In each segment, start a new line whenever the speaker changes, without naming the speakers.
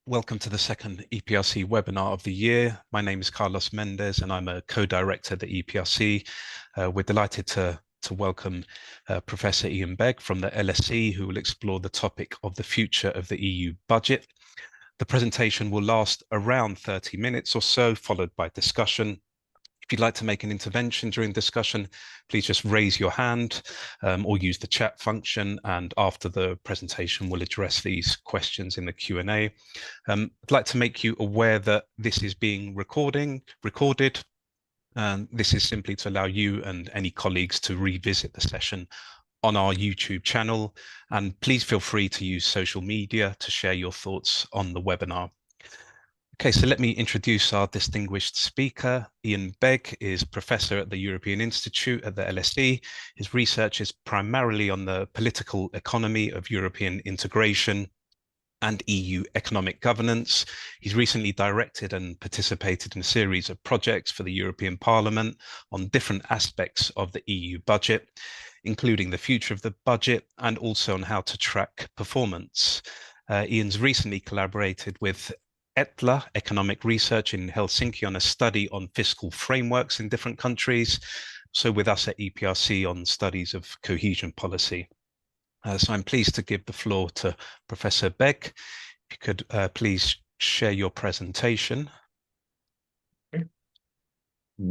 Welcome to the second EPRC webinar of the year. My name is Carlos Mendez and I'm a co-director at the EPRC. We're delighted to welcome Professor Iain Begg from the LSE, who will explore the topic of the future of the EU budget. The presentation will last around 30 minutes or so, followed by discussion. If you'd like to make an intervention during discussion, please just raise your hand or use the chat function, and after the presentation, we'll address these questions in the Q&A. I'd like to make you aware that this is being recorded. This is simply to allow you and any colleagues to revisit the session on our YouTube channel, and please feel free to use social media to share your thoughts on the webinar. Okay, so let me introduce our distinguished speaker. Iain Begg is Professor at the European Institute at the LSE. His research is primarily on the political economy of European integration and EU economic governance. He's recently directed and participated in a series of projects for the European Parliament on different aspects of the EU budget, including the future of the budget and also on how to track performance. Iain's recently collaborated with ETLA, Economic Research in Helsinki, on a study on fiscal frameworks in different countries. So with us at EPRC on studies of cohesion policy. So I'm pleased to give the floor to Professor Begg. If you could please share your presentation.
Okay.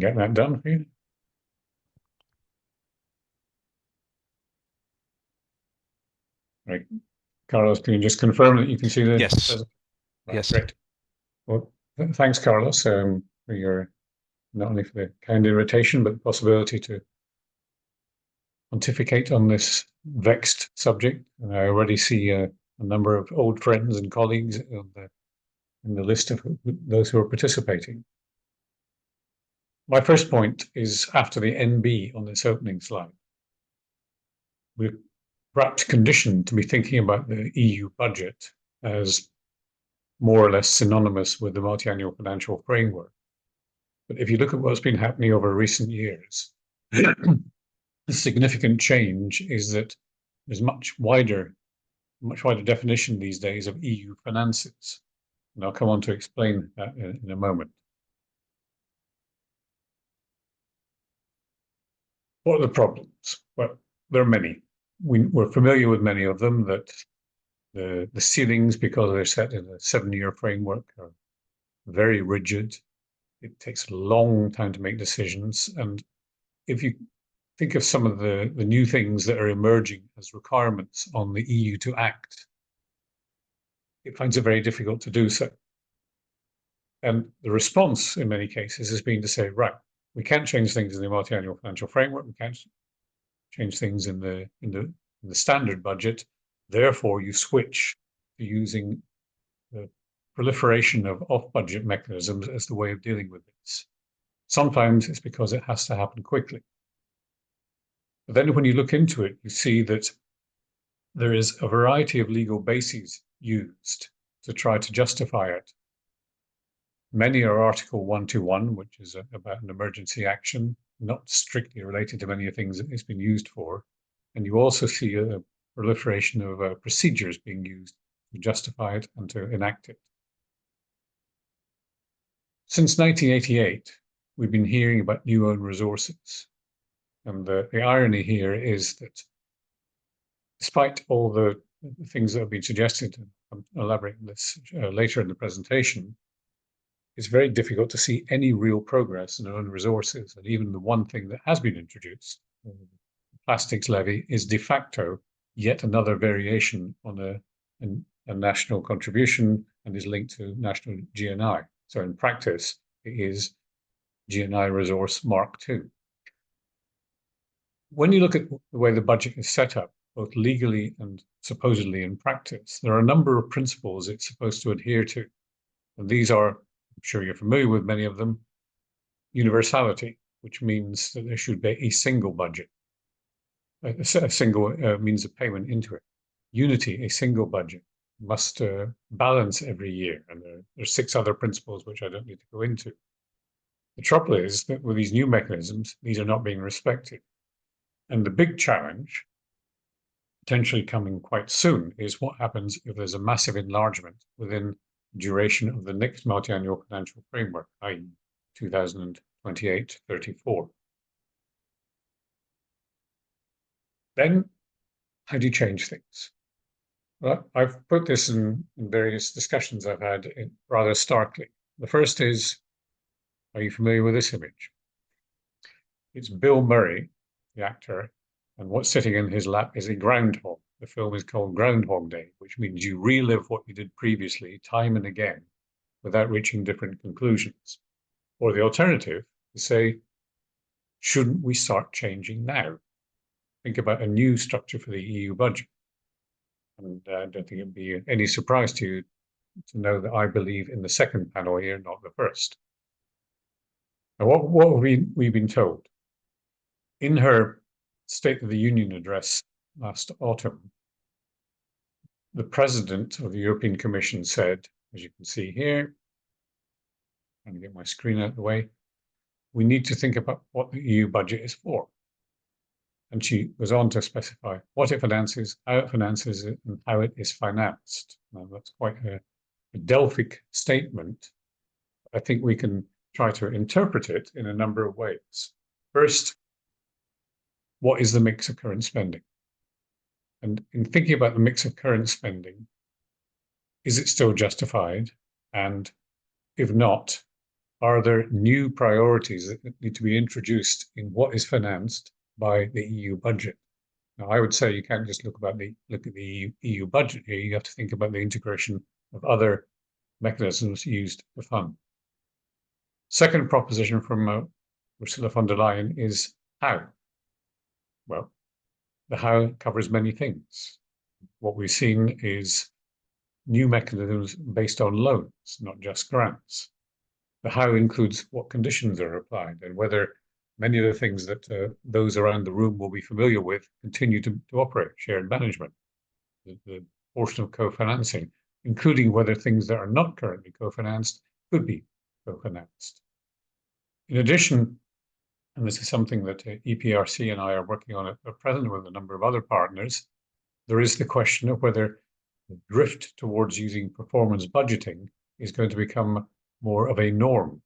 Get that done for you. Right. Carlos, can you just confirm that you can see the
Yes.
Right,
yes.
Great. Well, thanks, Carlos, for your not only for the kind invitation, but the possibility to pontificate on this vexed subject. And I already see a number of old friends and colleagues in the list of those who are participating. My first point is after the NB on this opening slide. We're perhaps conditioned to be thinking about the EU budget as more or less synonymous with the multi-annual financial framework. But if you look at what's been happening over recent years, the significant change is that there's much wider definition these days of EU finances. And I'll come on to explain that in a moment. What are the problems? Well, there are many. We're familiar with many of them, that the ceilings, because they're set in a 7-year framework, are very rigid. It takes a long time to make decisions. And if you think of some of the new things that are emerging as requirements on the EU to act, it finds it very difficult to do so. And the response in many cases has been to say, right, we can't change things in the multi-annual financial framework, we can't change things in the standard budget, therefore you switch to using the proliferation of off-budget mechanisms as the way of dealing with this. Sometimes it's because it has to happen quickly. But then when you look into it, you see that there is a variety of legal bases used to try to justify it. Many are Article 121, which is about an emergency action, not strictly related to many of the things that it's been used for. And you also see a proliferation of procedures being used to justify it and to enact it. Since 1988, we've been hearing about new own resources. And the irony here is that despite all the things that have been suggested, and I'll elaborate on this later in the presentation, it's very difficult to see any real progress in own resources. And even the one thing that has been introduced, the plastics levy, is de facto yet another variation on a national contribution and is linked to national GNI. So in practice, it is GNI resource Mark II. When you look at the way the budget is set up, both legally and supposedly in practice, there are a number of principles it's supposed to adhere to. And these are, I'm sure you're familiar with many of them: universality, which means that there should be a single budget, a single means of payment into it. Unity, a single budget, must balance every year. And there are 6 other principles which I don't need to go into. The trouble is that with these new mechanisms, these are not being respected. And the big challenge, potentially coming quite soon, is what happens if there's a massive enlargement within duration of the next multi-annual financial framework, i.e. 2028-34. Then, how do you change things? Well, I've put this in various discussions I've had rather starkly. The first is, are you familiar with this image? It's Bill Murray, the actor, and what's sitting in his lap is a groundhog. The film is called Groundhog Day, which means you relive what you did previously time and again without reaching different conclusions. Or the alternative is say, shouldn't we start changing now? Think about a new structure for the EU budget. And I don't think it'd be any surprise to you to know that I believe in the second panel here, not the first. Now, what have we been told? In her State of the Union address last autumn, the President of the European Commission said, as you can see here, I'm going to get my screen out of the way, we need to think about what the EU budget is for. And she goes on to specify what it finances, how it finances it, and how it is financed. Now, that's quite a Delphic statement. I think we can try to interpret it in a number of ways. First, what is the mix of current spending? And in thinking about the mix of current spending, is it still justified? And if not, are there new priorities that need to be introduced in what is financed by the EU budget? Now, I would say you can't just look at the EU budget here. You have to think about the integration of other mechanisms used to fund. Second proposition from Ursula von der Leyen is how. Well, the how covers many things. What we've seen is new mechanisms based on loans, not just grants. The how includes what conditions are applied and whether many of the things that those around the room will be familiar with continue to operate, shared management, the portion of co-financing, including whether things that are not currently co-financed could be co-financed. In addition, and this is something that EPRC and I are working on at present with a number of other partners, there is the question of whether the drift towards using performance budgeting is going to become more of a norm.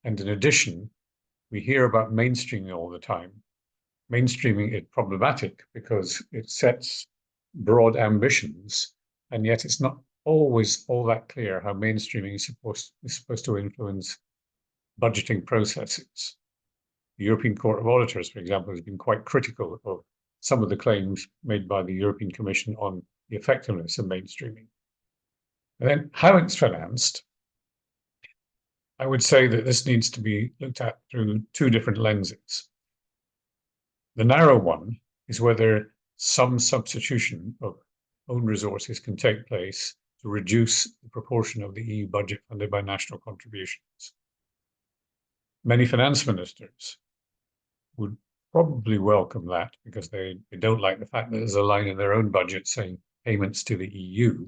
And in addition, we hear about mainstreaming all the time. Mainstreaming is problematic because it sets broad ambitions, and yet it's not always all that clear how mainstreaming is supposed to influence budgeting processes. The European Court of Auditors, for example, has been quite critical of some of the claims made by the European Commission on the effectiveness of mainstreaming. And then how it's financed, I would say that this needs to be looked at through two different lenses. The narrow one is whether some substitution of own resources can take place to reduce the proportion of the EU budget funded by national contributions. Many finance ministers would probably welcome that because they don't like the fact that there's a line in their own budget saying payments to the EU.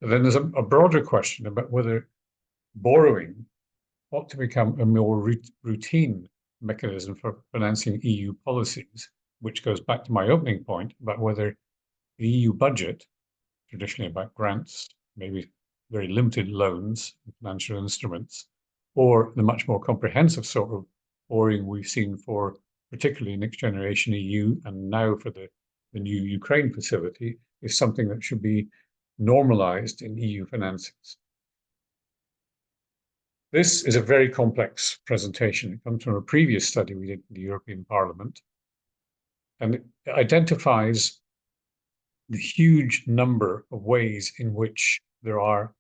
But then there's a broader question about whether borrowing ought to become a more routine mechanism for financing EU policies, which goes back to my opening point about whether the EU budget, traditionally about grants, maybe very limited loans and financial instruments, or the much more comprehensive sort of borrowing we've seen for particularly Next Generation EU and now for the new Ukraine facility, is something that should be normalized in EU finances. This is a very complex presentation. It comes from a previous study we did in the European Parliament, and it identifies the huge number of ways in which there are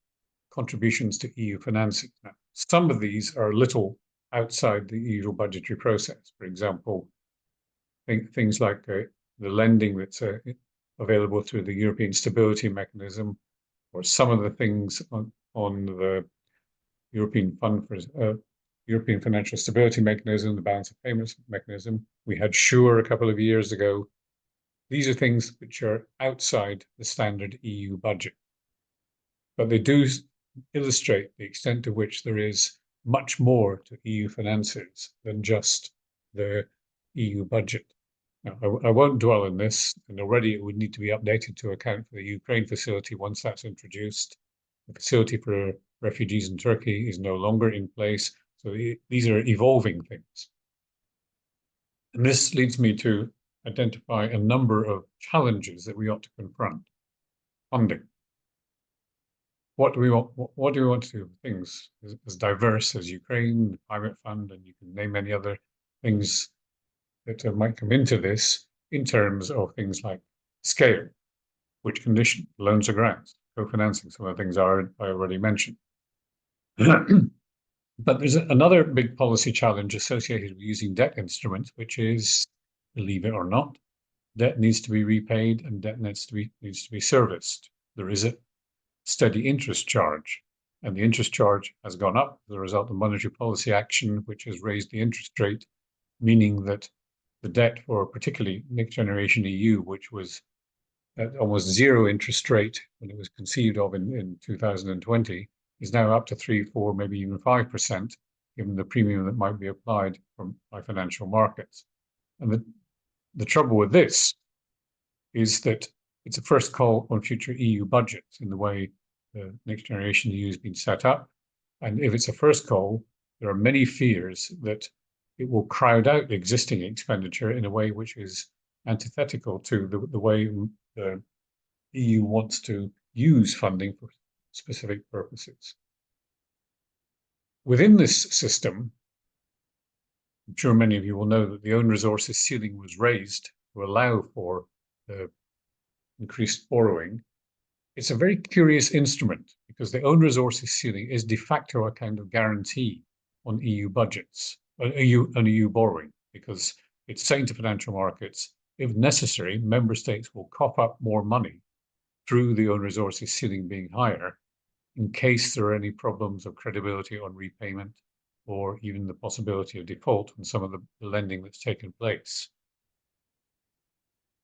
contributions to EU financing. Now, some of these are a little outside the usual budgetary process. For example, things like the lending that's available through the European Stability Mechanism, or some of the things on the European Fund for European Financial Stability Mechanism, the Balance of Payments Mechanism. We had SURE a couple of years ago. These are things which are outside the standard EU budget, but they do illustrate the extent to which there is much more to EU finances than just the EU budget. Now, I won't dwell on this, and already it would need to be updated to account for the Ukraine facility once that's introduced. The facility for refugees in Turkey is no longer in place. So these are evolving things. And this leads me to identify a number of challenges that we ought to confront. Funding. What do we want? What do we want to do? Things as diverse as Ukraine, the climate fund, and you can name many other things that might come into this in terms of things like scale, which condition, loans or grants, co-financing, some of the things I already mentioned. But there's another big policy challenge associated with using debt instruments, which is, believe it or not, debt needs to be repaid and debt needs to be serviced. There is a steady interest charge, and the interest charge has gone up as a result of monetary policy action, which has raised the interest rate, meaning that the debt for particularly Next Generation EU, which was at almost zero interest rate when it was conceived of in 2020, is now up to 3, 4, maybe even 5%, given the premium that might be applied by financial markets. And the trouble with this is that it's a first call on future EU budgets in the way the Next Generation EU has been set up. And if it's a first call, there are many fears that it will crowd out existing expenditure in a way which is antithetical to the way the EU wants to use funding for specific purposes. Within this system, I'm sure many of you will know that the own resources ceiling was raised to allow for the increased borrowing. It's a very curious instrument because the own resources ceiling is de facto a kind of guarantee on EU budgets, on EU borrowing, because it's saying to financial markets, if necessary, member states will cough up more money through the own resources ceiling being higher in case there are any problems of credibility on repayment or even the possibility of default on some of the lending that's taken place.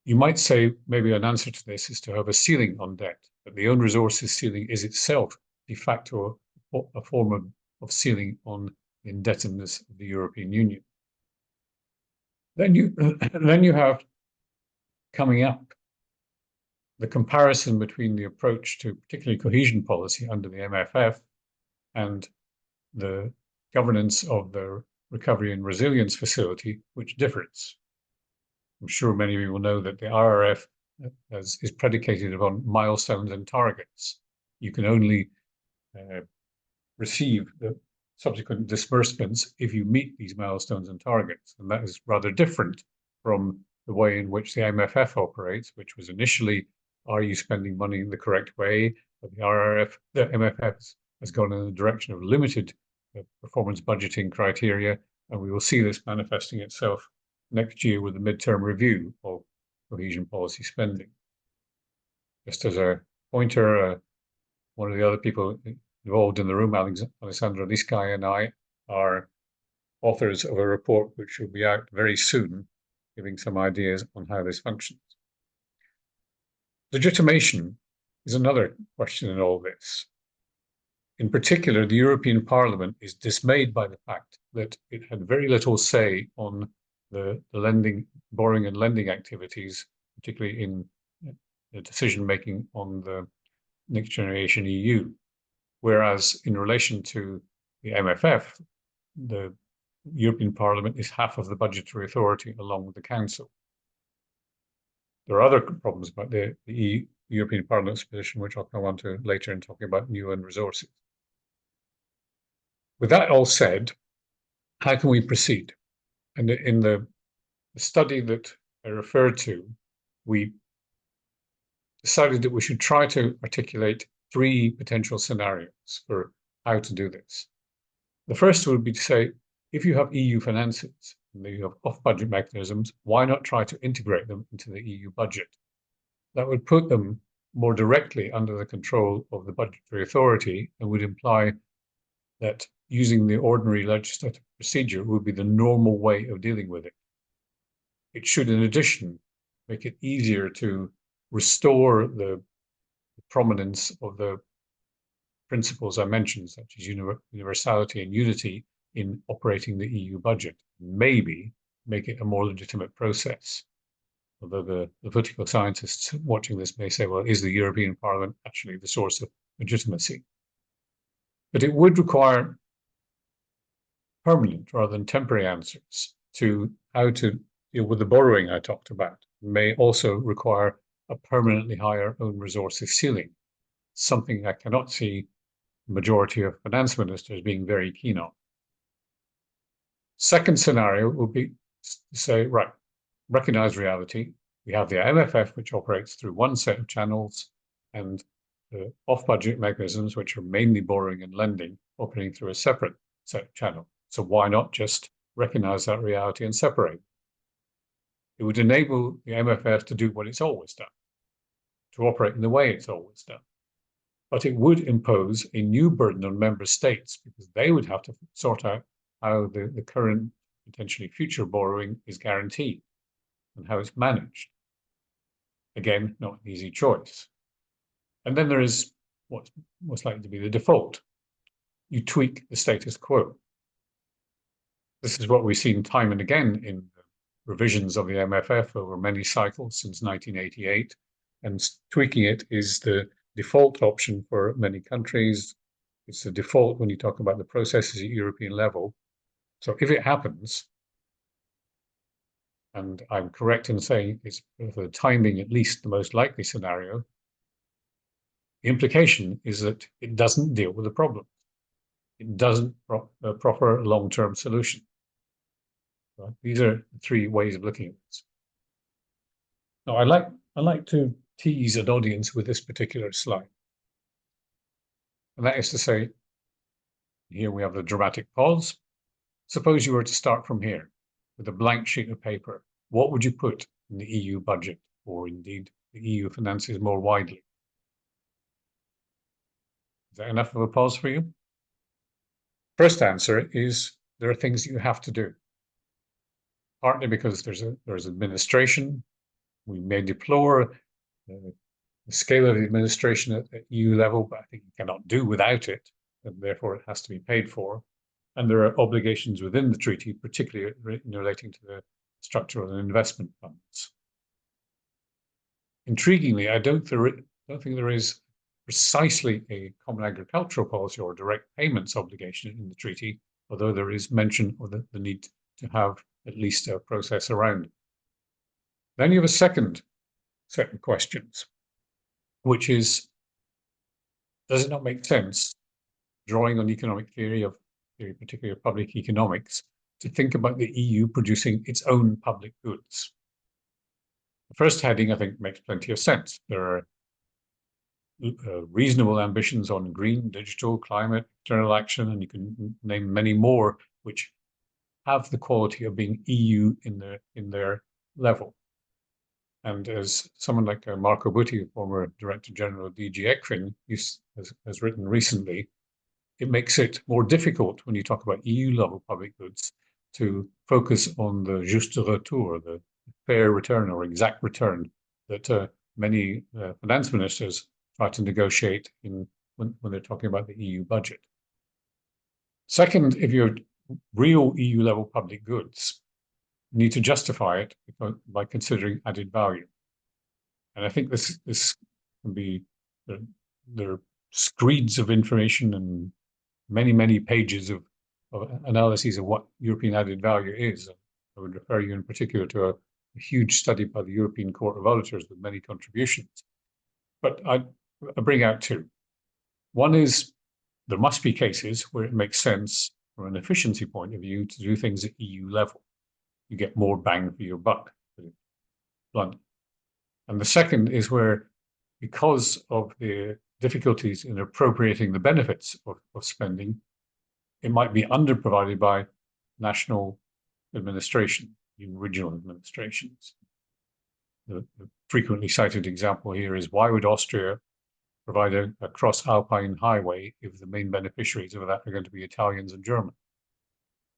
You might say maybe an answer to this is to have a ceiling on debt, but the own resources ceiling is itself de facto a form of ceiling on the indebtedness of the European Union. Then you have coming up the comparison between the approach to particularly cohesion policy under the MFF and the governance of the Recovery and Resilience Facility, which differs. I'm sure many of you will know that the RRF is predicated upon milestones and targets. You can only receive the subsequent disbursements if you meet these milestones and targets. And that is rather different from the way in which the MFF operates, which was initially, are you spending money in the correct way? But the MFF has gone in the direction of limited performance budgeting criteria, and we will see this manifesting itself next year with the midterm review of cohesion policy spending. Just as a pointer, one of the other people involved in the room, Alessandro Liscai, and I are authors of a report which will be out very soon, giving some ideas on how this functions. Legitimation is another question in all this. In particular, the European Parliament is dismayed by the fact that it had very little say on the borrowing and lending activities, particularly in the decision-making on the Next Generation EU. Whereas in relation to the MFF, the European Parliament is half of the budgetary authority along with the Council. There are other problems about the European Parliament's position, which I'll come on to later in talking about new own resources. With that all said, how can we proceed? And in the study that I referred to, we decided that we should try to articulate 3 potential scenarios for how to do this. The first would be to say, if you have EU finances and you have off-budget mechanisms, why not try to integrate them into the EU budget? That would put them more directly under the control of the budgetary authority and would imply that using the ordinary legislative procedure would be the normal way of dealing with it. It should, in addition, make it easier to restore the prominence of the principles I mentioned, such as universality and unity in operating the EU budget, maybe make it a more legitimate process. Although the political scientists watching this may say, well, is the European Parliament actually the source of legitimacy? But it would require permanent rather than temporary answers to how to deal with the borrowing I talked about. It may also require a permanently higher own resources ceiling, something I cannot see the majority of finance ministers being very keen on. Second scenario would be to say, right, recognize reality. We have the MFF, which operates through one set of channels, and the off-budget mechanisms, which are mainly borrowing and lending, operating through a separate set of channel. So why not just recognize that reality and separate? It would enable the MFF to do what it's always done, to operate in the way it's always done. But it would impose a new burden on member states because they would have to sort out how the current, potentially future borrowing is guaranteed and how it's managed. Again, not an easy choice. And then there is what's most likely to be the default. You tweak the status quo. This is what we've seen time and again in revisions of the MFF over many cycles since 1988. And tweaking it is the default option for many countries. It's the default when you talk about the processes at European level. So if it happens, and I'm correct in saying it's for the timing at least the most likely scenario, the implication is that it doesn't deal with the problem. It doesn't proffer a long-term solution. Right? These are three ways of looking at this. Now, I like to tease an audience with this particular slide. And that is to say, here we have the dramatic pause. Suppose you were to start from here with a blank sheet of paper. What would you put in the EU budget, or indeed the EU finances more widely? Is that enough of a pause for you? First answer is there are things you have to do. Partly because there's administration. We may deplore the scale of the administration at EU level, but I think you cannot do without it, and therefore it has to be paid for. And there are obligations within the treaty, particularly relating to the structural and investment funds. Intriguingly, I don't think there is precisely a common agricultural policy or direct payments obligation in the treaty, although there is mention of the need to have at least a process around it. Then you have a second set of questions, which is, does it not make sense, drawing on economic theory, particularly of public economics, to think about the EU producing its own public goods? The first heading, I think, makes plenty of sense. There are reasonable ambitions on green, digital, climate, external action, and you can name many more which have the quality of being EU in their level. And as someone like Marco Butti, former Director General of DG ECFIN, has written recently, it makes it more difficult when you talk about EU-level public goods to focus on the juste retour, the fair return or exact return that many finance ministers try to negotiate when they're talking about the EU budget. Second, if you're real EU-level public goods, you need to justify it by considering added value. And I think this can be, there are screeds of information and many pages of analyses of what European added value is. I would refer you in particular to a huge study by the European Court of Auditors with many contributions. But I bring out two. One is there must be cases where it makes sense from an efficiency point of view to do things at EU level. You get more bang for your buck, blunt. And the second is where, because of the difficulties in appropriating the benefits of spending, it might be underprovided by national administration, even regional administrations. The frequently cited example here is, why would Austria provide a cross-Alpine highway if the main beneficiaries of that are going to be Italians and Germans?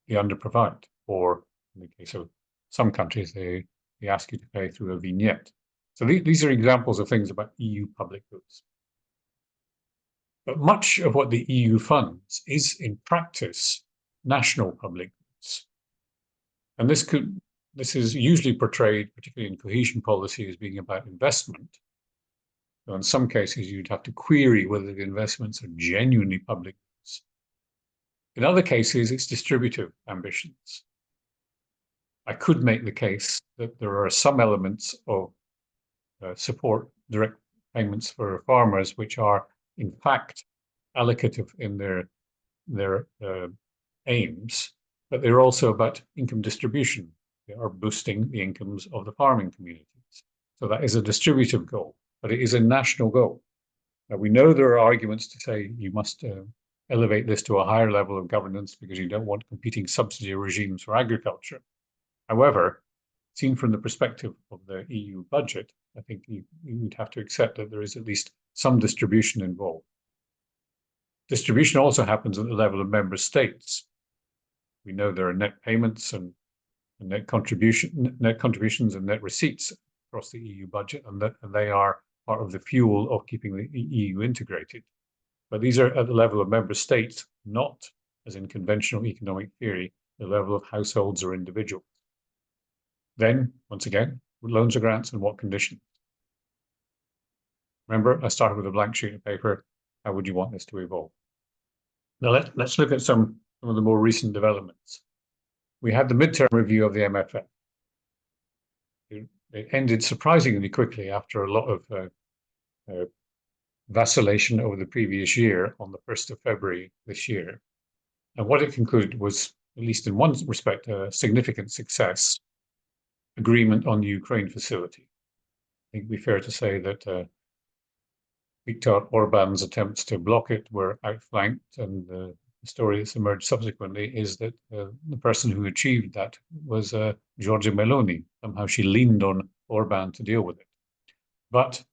They underprovide. Or in the case of some countries, they ask you to pay through a vignette. So these are examples of things about EU public goods. But much of what the EU funds is, in practice, national public goods. And this is usually portrayed, particularly in cohesion policy, as being about investment. So in some cases, you'd have to query whether the investments are genuinely public goods. In other cases, it's distributive ambitions. I could make the case that there are some elements of support, direct payments for farmers, which are in fact allocative in their aims, but they're also about income distribution. They are boosting the incomes of the farming communities. So that is a distributive goal, but it is a national goal. Now, we know there are arguments to say you must elevate this to a higher level of governance because you don't want competing subsidy regimes for agriculture. However, seen from the perspective of the EU budget, I think you would have to accept that there is at least some distribution involved. Distribution also happens at the level of member states. We know there are net payments and net contributions and net receipts across the EU budget, and they are part of the fuel of keeping the EU integrated. But these are at the level of member states, not, as in conventional economic theory, the level of households or individuals. Then, once again, loans or grants and what conditions? Remember, I started with a blank sheet of paper. How would you want this to evolve? Now let's look at some of the more recent developments. We had the midterm review of the MFF. It ended surprisingly quickly after a lot of vacillation over the previous year on the 1st of February this year. And what it concluded was, at least in one respect, a significant success, agreement on the Ukraine facility. I think it'd be fair to say that Viktor Orban's attempts to block it were outflanked, and the story that's emerged subsequently is that the person who achieved that was Giorgia Meloni. Somehow she leaned on Orban to deal with it. But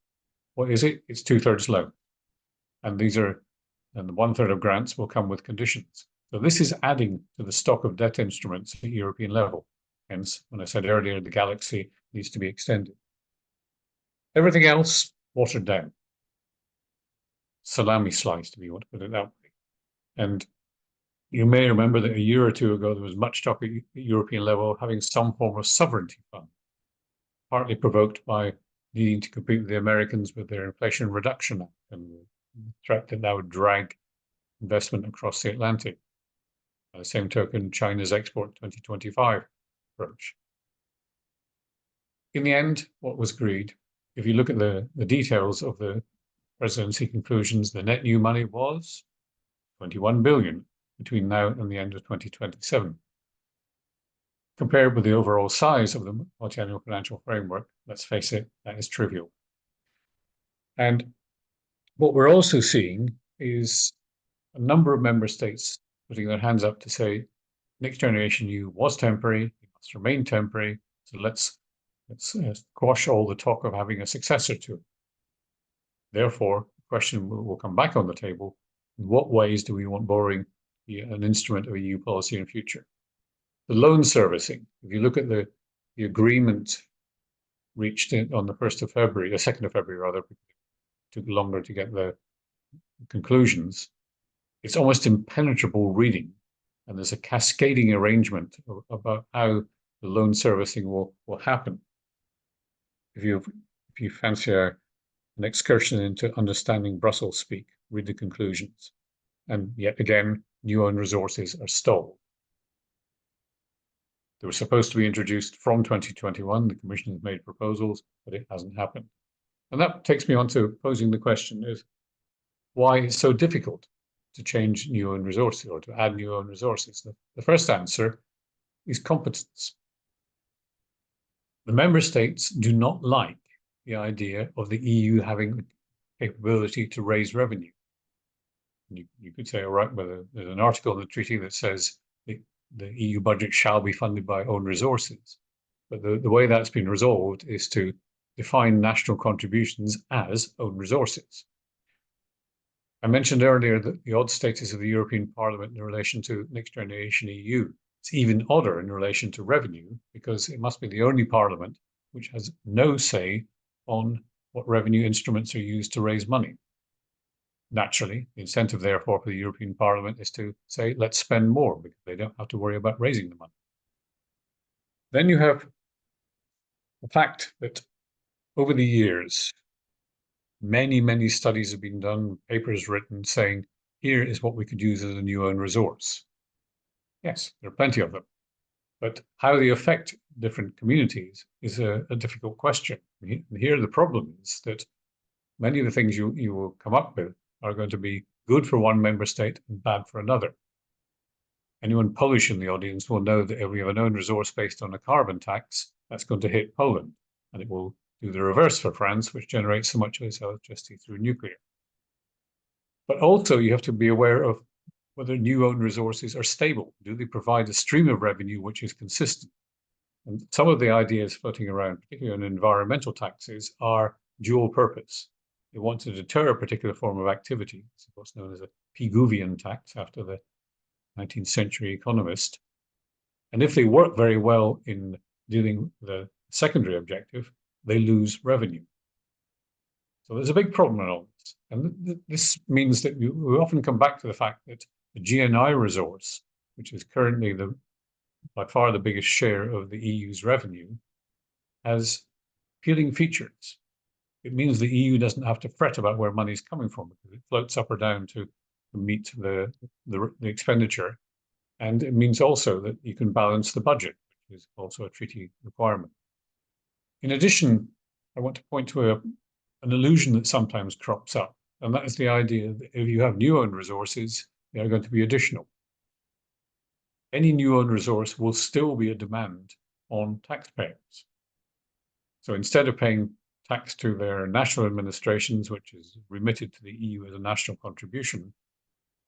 what is it? It's 2/3 loan. And the 1/3 of grants will come with conditions. So this is adding to the stock of debt instruments at European level. Hence, when I said earlier, the galaxy needs to be extended. Everything else, watered down. Salami sliced, if you want to put it that way. And you may remember that a year or two ago, there was much talk at European level of having some form of sovereignty fund, partly provoked by needing to compete with the Americans with their Inflation Reduction Act and the threat that that would drag investment across the Atlantic. By the same token, China's Export 2025 approach. In the end, what was agreed, if you look at the details of the presidency conclusions, the net new money was 21 billion between now and the end of 2027. Compared with the overall size of the multi-annual financial framework, let's face it, that is trivial. And what we're also seeing is a number of member states putting their hands up to say, Next Generation EU was temporary, it must remain temporary, so let's quash all the talk of having a successor to it. Therefore, the question will come back on the table, in what ways do we want borrowing be an instrument of EU policy in the future? The loan servicing, if you look at the agreement reached on the 1st of February, the 2nd of February rather, it took longer to get the conclusions, it's almost impenetrable reading. And there's a cascading arrangement about how the loan servicing will happen. If you fancy an excursion into understanding Brussels speak, read the conclusions. And yet again, new own resources are stalled. They were supposed to be introduced from 2021. The Commission has made proposals, but it hasn't happened. And that takes me on to posing the question is, why it's so difficult to change new own resources or to add new own resources? The first answer is competence. The member states do not like the idea of the EU having the capability to raise revenue. You could say, all right, well, there's an article in the treaty that says the EU budget shall be funded by own resources. But the way that's been resolved is to define national contributions as own resources. I mentioned earlier that the odd status of the European Parliament in relation to Next Generation EU. It's even odder in relation to revenue because it must be the only parliament which has no say on what revenue instruments are used to raise money. Naturally, the incentive, therefore, for the European Parliament is to say, let's spend more because they don't have to worry about raising the money. Then you have the fact that over the years, many studies have been done, papers written saying, here is what we could use as a new own resource. Yes, there are plenty of them. But how they affect different communities is a difficult question. And here the problem is that many of the things you will come up with are going to be good for one member state and bad for another. Anyone Polish in the audience will know that if we have an own resource based on a carbon tax, that's going to hit Poland, and it will do the reverse for France, which generates so much of its electricity through nuclear. But also you have to be aware of whether new own resources are stable. Do they provide a stream of revenue which is consistent? And some of the ideas floating around, particularly on environmental taxes, are dual purpose. They want to deter a particular form of activity. It's what's known as a Pigouvian tax after the 19th century economist. And if they work very well in dealing with the secondary objective, they lose revenue. So there's a big problem in all this. And this means that we often come back to the fact that the GNI resource, which is currently by far the biggest share of the EU's revenue, has appealing features. It means the EU doesn't have to fret about where money is coming from because it floats up or down to meet the expenditure. And it means also that you can balance the budget, which is also a treaty requirement. In addition, I want to point to an illusion that sometimes crops up, and that is the idea that if you have new owned resources, they are going to be additional. Any new owned resource will still be a demand on taxpayers. So instead of paying tax to their national administrations, which is remitted to the EU as a national contribution,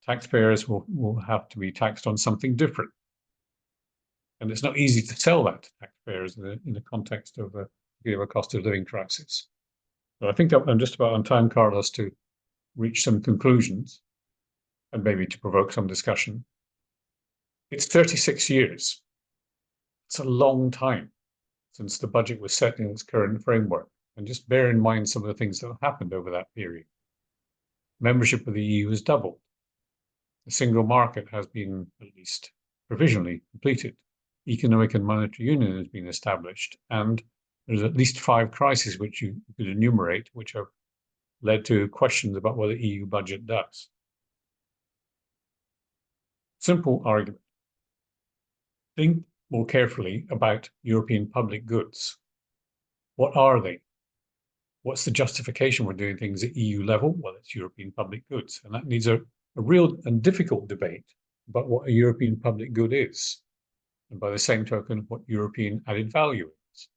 taxpayers will have to be taxed on something different. And it's not easy to sell that to taxpayers in the context of a cost of living crisis. So I think I'm just about on time, Carlos, to reach some conclusions and maybe to provoke some discussion. It's 36 years. It's a long time since the budget was set in its current framework. And just bear in mind some of the things that have happened over that period. Membership of the EU has doubled. The single market has been, at least provisionally, completed. Economic and monetary union has been established. And there's at least 5 crises which you could enumerate, which have led to questions about what the EU budget does. Simple argument. Think more carefully about European public goods. What are they? What's the justification for doing things at EU level? Well, it's European public goods. And that needs a real and difficult debate about what a European public good is. And by the same token, what European added value is.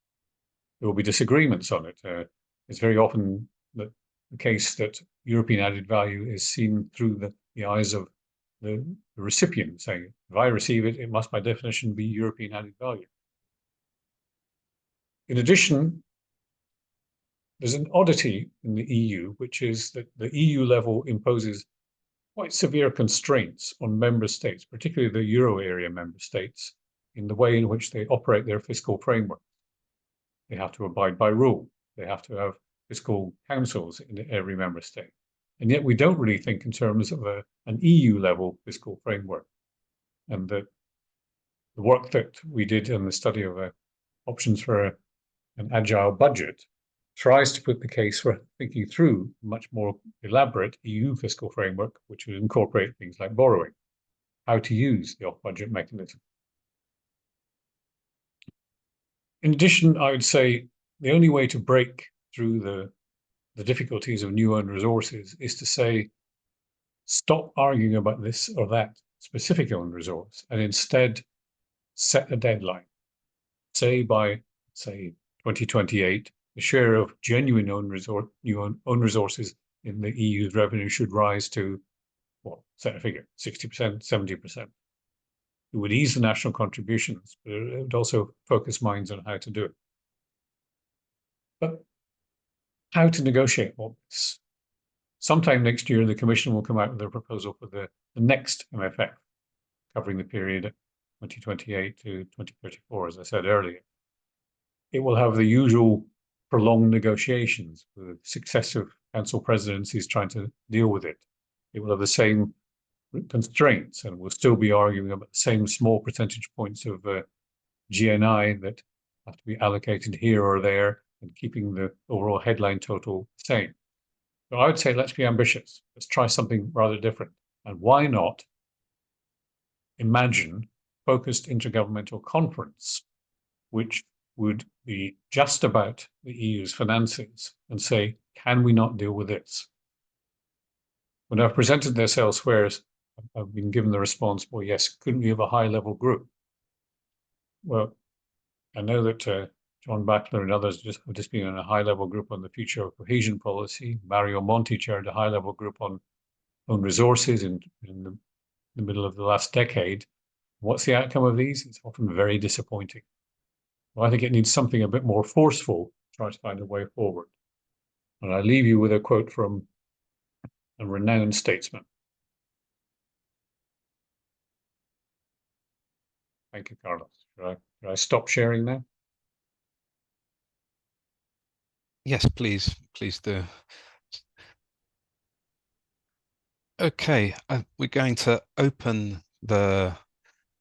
There will be disagreements on it. It's very often the case that European added value is seen through the eyes of the recipient, saying, if I receive it, it must by definition be European added value. In addition, there's an oddity in the EU, which is that the EU level imposes quite severe constraints on member states, particularly the euro area member states, in the way in which they operate their fiscal framework. They have to abide by rule. They have to have fiscal councils in every member state. And yet we don't really think in terms of an EU level fiscal framework. And the work that we did in the study of options for an agile budget tries to put the case for thinking through a much more elaborate EU fiscal framework, which would incorporate things like borrowing, how to use the off-budget mechanism. In addition, I would say the only way to break through the difficulties of new owned resources is to say, stop arguing about this or that specific owned resource and instead set a deadline. Say by, 2028, the share of genuine new own resources in the EU's revenue should rise to, well, set a figure, 60%, 70%. It would ease the national contributions, but it would also focus minds on how to do it. But how to negotiate all this? Sometime next year, the Commission will come out with a proposal for the next MFF, covering the period 2028 to 2034, as I said earlier. It will have the usual prolonged negotiations with successive council presidencies trying to deal with it. It will have the same constraints and we'll still be arguing about the same small percentage points of GNI that have to be allocated here or there and keeping the overall headline total the same. So I would say let's be ambitious. Let's try something rather different. And why not imagine focused intergovernmental conference, which would be just about the EU's finances and say, can we not deal with this? When I've presented this elsewhere, I've been given the response, well, yes, couldn't we have a high-level group? Well, I know that John Battler and others have just been in a high-level group on the future of cohesion policy. Mario Monti chaired a high-level group on resources in the middle of the last decade. What's the outcome of these? It's often very disappointing. Well, I think it needs something a bit more forceful to try to find a way forward. And I leave you with a quote from a renowned statesman. Thank you, Carlos. Should I stop sharing now?
Yes, please do. Okay, we're going to open the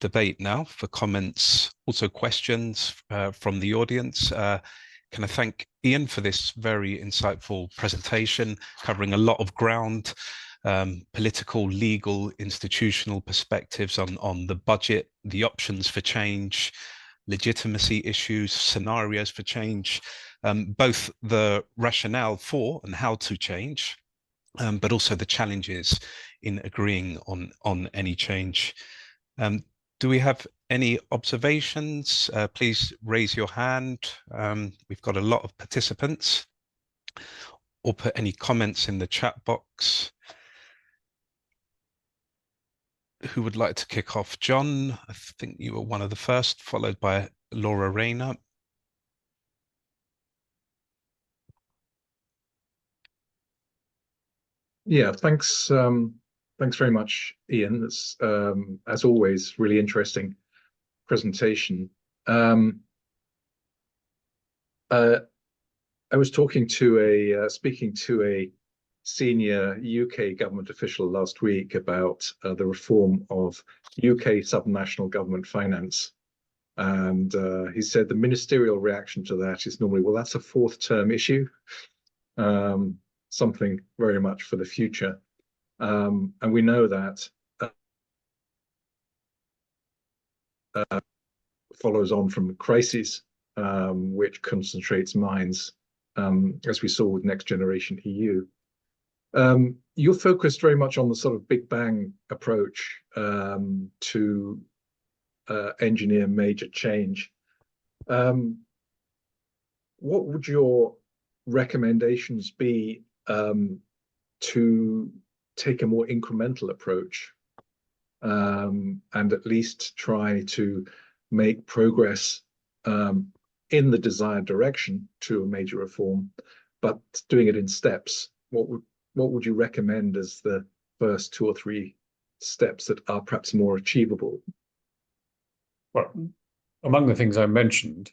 debate now for comments, also questions from the audience. Can I thank Iain for this very insightful presentation, covering a lot of ground, political, legal, institutional perspectives on the budget, the options for change, legitimacy issues, scenarios for change, both the rationale for and how to change, but also the challenges in agreeing on any change. Do we have any observations? Please raise your hand. We've got a lot of participants. Or put any comments in the chat box. Who would like to kick off? John, I think you were one of the first, followed by Laura Rayner.
Yeah, thanks. Thanks very much, Iain. It's as always really interesting presentation. I was talking to speaking to a senior UK government official last week about the reform of UK subnational government finance, and he said the ministerial reaction to that is normally, well, that's a fourth term issue. Something very much for the future. And we know that follows on from crises, which concentrates minds, as we saw with Next Generation EU. You're focused very much on the sort of Big Bang approach to engineer major change. What would your recommendations be to take a more incremental approach and at least try to make progress in the desired direction to a major reform, but doing it in steps? What would you recommend as the first 2 or 3 steps that are perhaps more achievable?
Well, among the things I mentioned,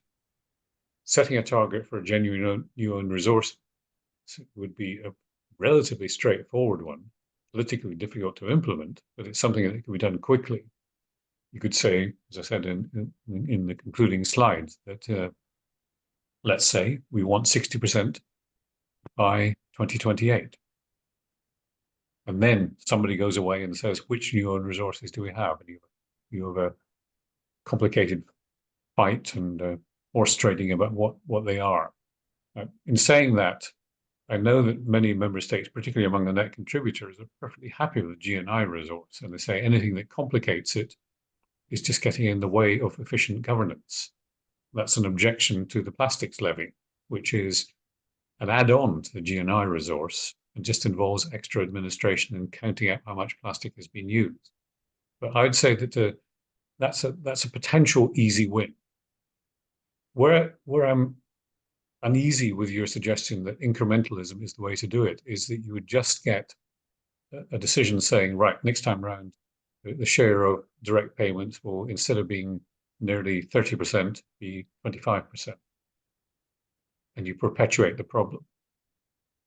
setting a target for a genuine new own resource would be a relatively straightforward one, politically difficult to implement, but it's something that can be done quickly. You could say, as I said in the concluding slides, that let's say we want 60% by 2028. And then somebody goes away and says, which new own resources do we have? And you have a complicated fight and horse trading about what they are. In saying that, I know that many member states, particularly among the net contributors, are perfectly happy with the GNI resource, and they say anything that complicates it is just getting in the way of efficient governance. That's an objection to the plastics levy, which is an add-on to the GNI resource and just involves extra administration and counting out how much plastic has been used. But I'd say that that's a potential easy win. Where I'm uneasy with your suggestion that incrementalism is the way to do it is that you would just get a decision saying, right, next time round, the share of direct payments will, instead of being nearly 30%, be 25%. And you perpetuate the problem.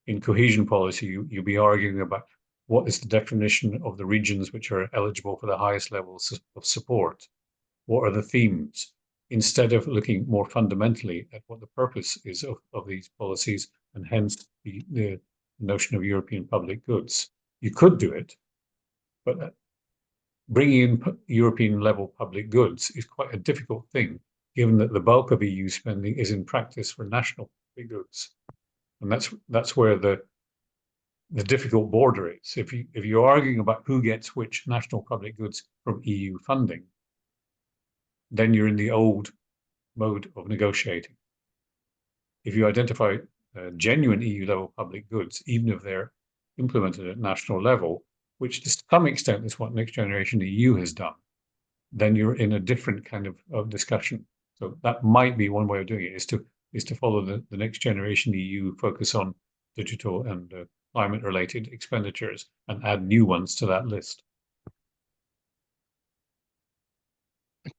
In cohesion policy, you'll be arguing about what is the definition of the regions which are eligible for the highest levels of support? What are the themes? Instead of looking more fundamentally at what the purpose is of these policies, and hence the notion of European public goods. You could do it, but bringing in European level public goods is quite a difficult thing, given that the bulk of EU spending is in practice for national public goods. And that's where the difficult border is. If you're arguing about who gets which national public goods from EU funding, then you're in the old mode of negotiating. If you identify genuine EU level public goods, even if they're implemented at national level, which to some extent is what Next Generation EU has done, then you're in a different kind of discussion. So that might be one way of doing it, is to follow the Next Generation EU focus on digital and climate related expenditures and add new ones to that list.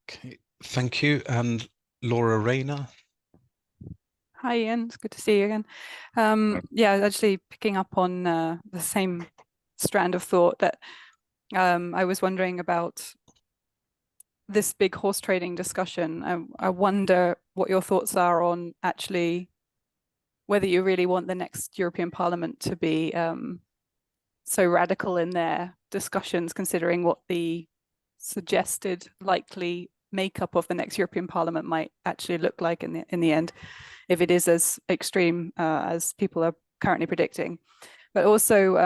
Okay, thank you. And Laura Rayner.
Hi, Ian. It's good to see you again. Yeah, actually picking up on the same strand of thought that I was wondering about this big horse trading discussion. I wonder what your thoughts are on actually whether you really want the next European Parliament to be so radical in their discussions, considering what the suggested likely makeup of the next European Parliament might actually look like in the end, if it is as extreme as people are currently predicting. But also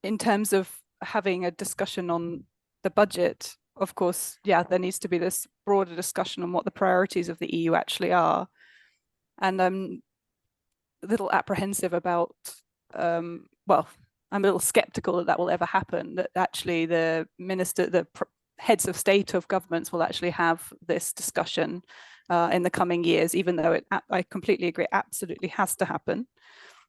in terms of having a discussion on the budget, of course, yeah, there needs to be this broader discussion on what the priorities of the EU actually are. And I'm a little apprehensive about, well, I'm a little skeptical that will ever happen, that actually the heads of state of governments will actually have this discussion in the coming years, even though I completely agree, absolutely has to happen.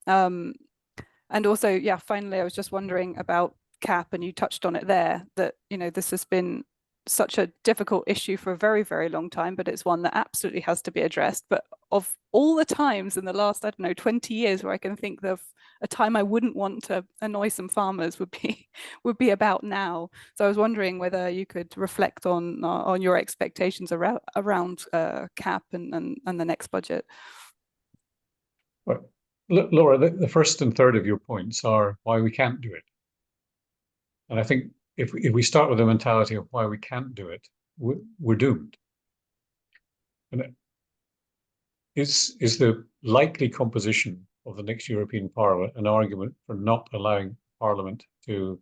And also, yeah, finally, I was just wondering about CAP, and you touched on it there, that, you know, this has been such a difficult issue for a very, very long time, but it's one that absolutely has to be addressed. But of all the times in the last, I don't know, 20 years where I can think of a time I wouldn't want to annoy some farmers would be about now. So I was wondering whether you could reflect on your expectations around CAP and the next budget.
Well, Laura, the first and third of your points are why we can't do it. And I think if we start with the mentality of why we can't do it, we're doomed. And is the likely composition of the next European Parliament an argument for not allowing Parliament to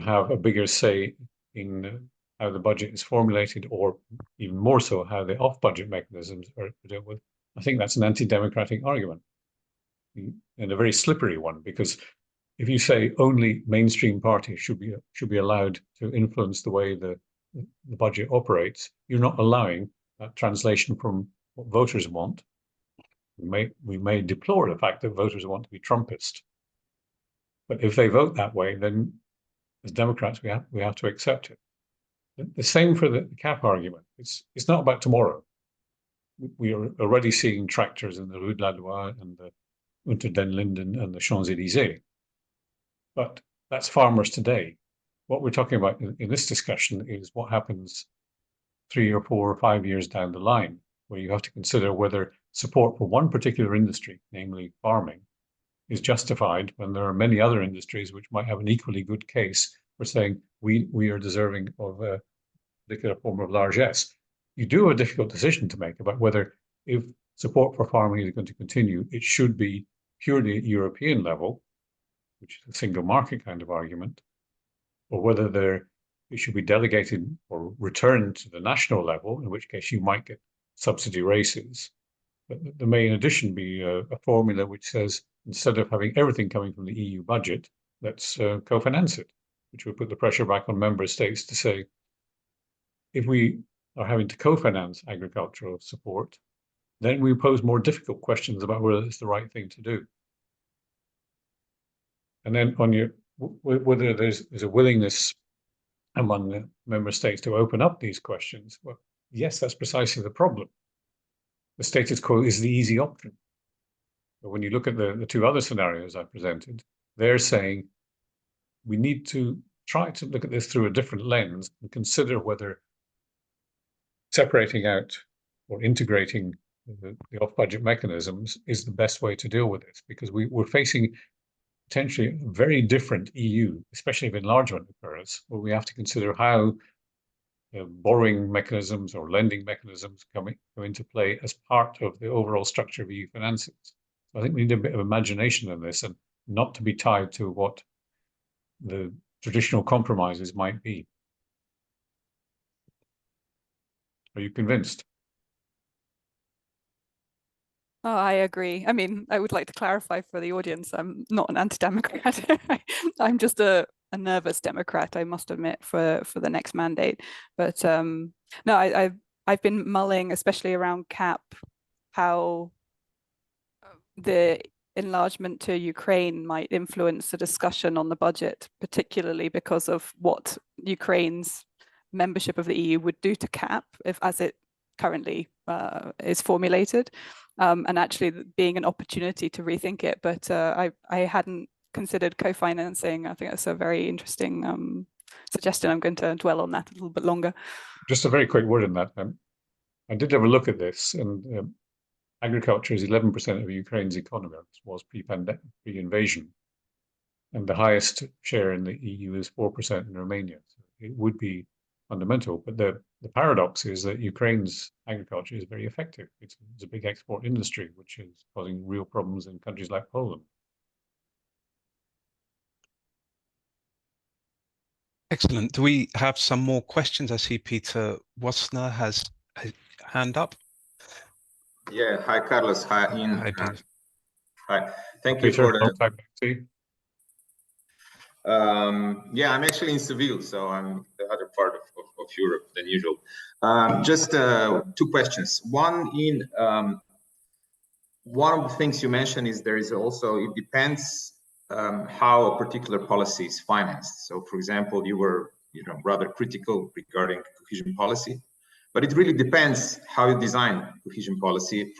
have a bigger say in how the budget is formulated, or even more so, how the off-budget mechanisms are dealt with? I think that's an anti-democratic argument, and a very slippery one, because if you say only mainstream parties should be allowed to influence the way the budget operates, you're not allowing that translation from what voters want. We may deplore the fact that voters want to be Trumpist, but if they vote that way, then as Democrats we have to accept it. The same for the CAP argument. It's not about tomorrow. We are already seeing tractors in the Rue de la Loi and the Unter den Linden and the Champs-Élysées. But that's farmers today. What we're talking about in this discussion is what happens 3 or 4 or 5 years down the line, where you have to consider whether support for one particular industry, namely farming, is justified when there are many other industries which might have an equally good case for saying we are deserving of a particular form of largesse. You do have a difficult decision to make about whether, if support for farming is going to continue, it should be purely at European level, which is a single market kind of argument, or whether it should be delegated or returned to the national level, in which case you might get subsidy races. But there may, in addition, be a formula which says, instead of having everything coming from the EU budget, let's co-finance it, which would put the pressure back on member states to say, if we are having to co-finance agricultural support, then we pose more difficult questions about whether it's the right thing to do. And then on whether there's a willingness among the member states to open up these questions, well, yes, that's precisely the problem. The status quo is the easy option. But when you look at the two other scenarios I presented, they're saying we need to try to look at this through a different lens and consider whether separating out or integrating the off-budget mechanisms is the best way to deal with this, because we're facing potentially very different EU, especially if enlargement occurs, where we have to consider how borrowing mechanisms or lending mechanisms come into play as part of the overall structure of EU finances. So I think we need a bit of imagination in this, and not to be tied to what the traditional compromises might be. Are you convinced?
Oh, I agree. I mean, I would like to clarify for the audience, I'm not an anti-democrat. I'm just a nervous Democrat, I must admit, for the next mandate. But no, I've been mulling, especially around CAP, how the enlargement to Ukraine might influence the discussion on the budget, particularly because of what Ukraine's membership of the EU would do to CAP, if as it currently is formulated, and actually being an opportunity to rethink it. But I hadn't considered co-financing. I think that's a very interesting suggestion. I'm going to dwell on that a little bit longer. Just
a very quick word on that. I did have a look at this, and agriculture is 11% of Ukraine's economy. It was pre-invasion, and the highest share in the EU is 4% in Romania. So it would be fundamental, but the paradox is that Ukraine's agriculture is very effective. It's a big export industry, which is causing real problems in countries like Poland.
Excellent. Do we have some more questions? I see Peter Wasner has a hand up.
Yeah. Hi, Carlos. Hi, Iain.
Hi, Peter.
Hi. Thank you
Peter,
for the.
Yeah,
I'm actually in Seville, so I'm the other part of Europe than usual. Just two questions. One of the things you mentioned is there is also, it depends how a particular policy is financed. So, for example, you were rather critical regarding cohesion policy, but it really depends how you design cohesion policy.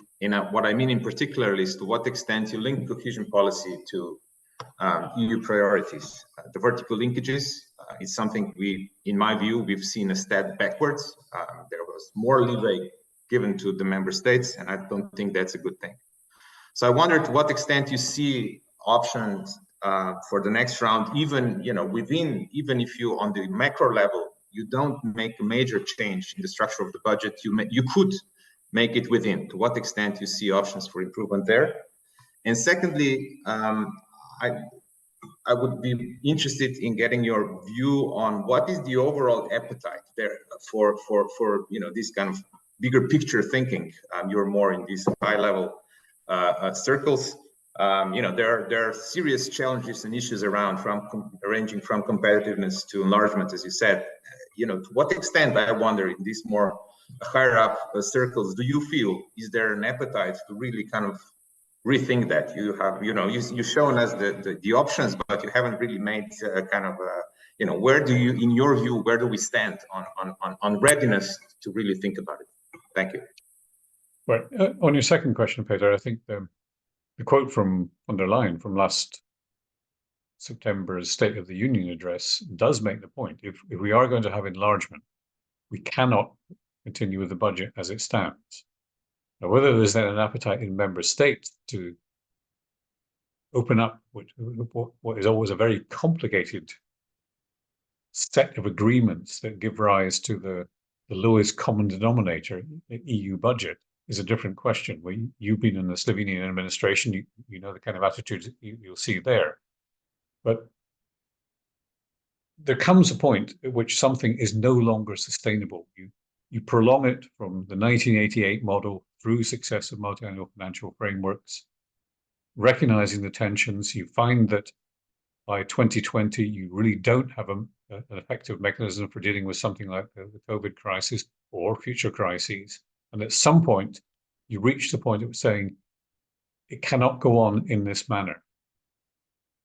What I mean in particular is to what extent you link cohesion policy to EU priorities. The vertical linkages is something in my view, we've seen a step backwards. There was more leeway given to the member states, and I don't think that's a good thing. So I wonder to what extent you see options for the next round, even if you on the macro level you don't make a major change in the structure of the budget, you could make it within. To what extent you see options for improvement there? And secondly, I would be interested in getting your view on what is the overall appetite there for this kind of bigger picture thinking. You're more in these high level circles. There are serious challenges and issues around, ranging from competitiveness to enlargement, as you said. To what extent, I wonder, in these more higher up circles, do you feel is there an appetite to really kind of rethink that? You have, you've shown us the options, but you haven't really made where do you, in your view, where do we stand on readiness to really think about it? Thank you.
Right. On your second question, Peter, I think the quote from von der Leyen from last September's State of the Union address does make the point. If we are going to have enlargement, we cannot continue with the budget as it stands. Now, whether there's then an appetite in member states to open up what is always a very complicated set of agreements that give rise to the lowest common denominator, the EU budget, is a different question. You've been in the Slovenian administration, you know the kind of attitudes you'll see there. But there comes a point at which something is no longer sustainable. You prolong it from the 1988 model through successive multi-annual financial frameworks, recognizing the tensions. You find that by 2020, you really don't have an effective mechanism for dealing with something like the COVID crisis or future crises. And at some point, you reach the point of saying it cannot go on in this manner.